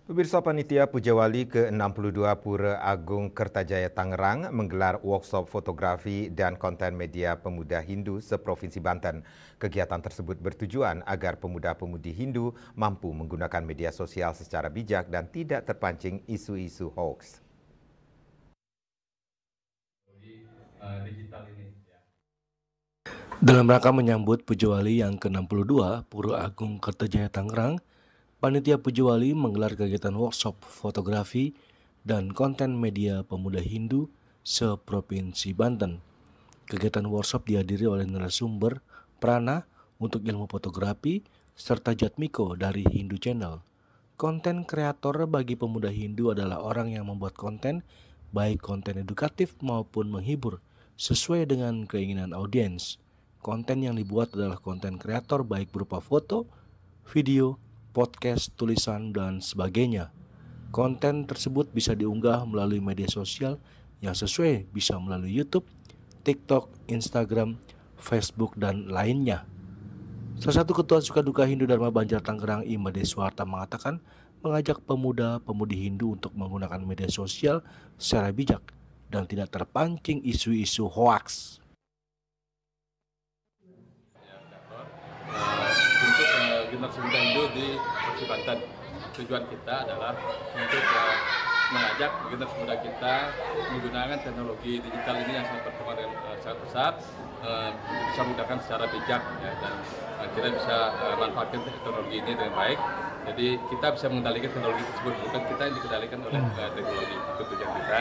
Pemirsa, Panitia Pujawali ke-62 Pura Agung Kertajaya Tangerang menggelar workshop fotografi dan konten media pemuda Hindu seprovinsi Banten. Kegiatan tersebut bertujuan agar pemuda-pemudi Hindu mampu menggunakan media sosial secara bijak dan tidak terpancing isu-isu hoax. Dalam rangka menyambut Pujawali yang ke-62 Pura Agung Kertajaya Tangerang, Panitia Pujawali menggelar kegiatan workshop fotografi dan konten media pemuda Hindu seprovinsi Banten. Kegiatan workshop dihadiri oleh narasumber Prana untuk ilmu fotografi serta Jatmiko dari Hindu Channel. Konten kreator bagi pemuda Hindu adalah orang yang membuat konten, baik konten edukatif maupun menghibur, sesuai dengan keinginan audiens. Konten yang dibuat adalah konten kreator baik berupa foto, video, podcast, tulisan, dan sebagainya. Konten tersebut bisa diunggah melalui media sosial yang sesuai, bisa melalui YouTube, TikTok, Instagram, Facebook, dan lainnya. Salah satu Ketua Sukaduka Hindu Dharma Banjar Tangerang, Imade Suharta, mengatakan mengajak pemuda-pemudi Hindu untuk menggunakan media sosial secara bijak dan tidak terpancing isu-isu hoaks. Untuk generasi muda Hindu di Provinsi Banten, tujuan kita adalah untuk mengajak generasi muda kita menggunakan teknologi digital ini yang sangat berkembang dan sangat pesat, bisa menggunakan secara bijak ya, dan kita bisa manfaatkan teknologi ini dengan baik. Jadi kita bisa mengendalikan teknologi tersebut, bukan kita yang dikendalikan oleh teknologi. Itu tujuan kita,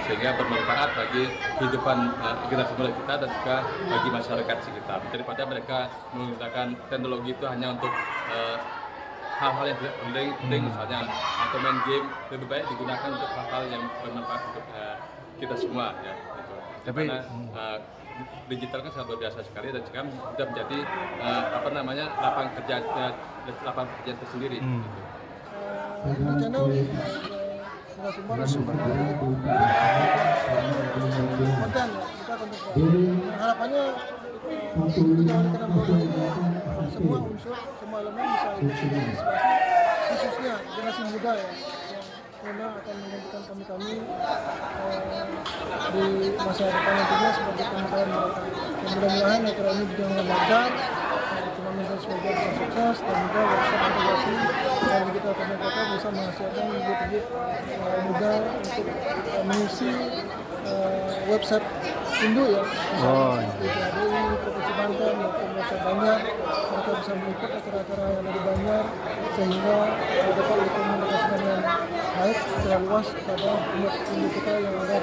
sehingga bermanfaat bagi kehidupan generasi muda kita dan juga bagi masyarakat sekitar. Daripada mereka menggunakan teknologi itu hanya untuk hal-hal yang tidak penting, misalnya atau main game, lebih baik digunakan untuk hal-hal yang bermanfaat untuk kita semua ya. Gitu. Tapi digital kan sangat luar biasa sekali dan sekarang sudah menjadi lapangan kerja tersendiri. Gitu. Hindu Channel narasumber konten ya, kita konten. Harapannya Pujawali ke-62 ini semua unsur, semua elemen bisa partisipasi, khususnya generasi muda ya, yang memang akan menggantikan kami di masa depan nantinya sebagai pemimpin mereka. Dan mudah-mudahan acara ini juga lancar, turnamen sebagai bisa sukses dan juga workshop fotografi dan digital content creator bisa menghasilkan bibit-bibit muda untuk mengisi website Hindu ya, misalnya DPADI, Provinsi Banten maupun website Banjar. Mereka bisa mengikut acara-acara yang ada di Banjar sehingga dapat dikomunikasikan dengan baik secara luas kepada umat Hindu kita yang ada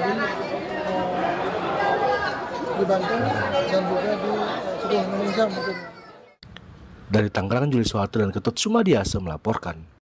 di Banten dan juga di seluruh Indonesia mungkin. Dari Tangerang, Juli Soeharto dan Ketut Sumadiasa melaporkan.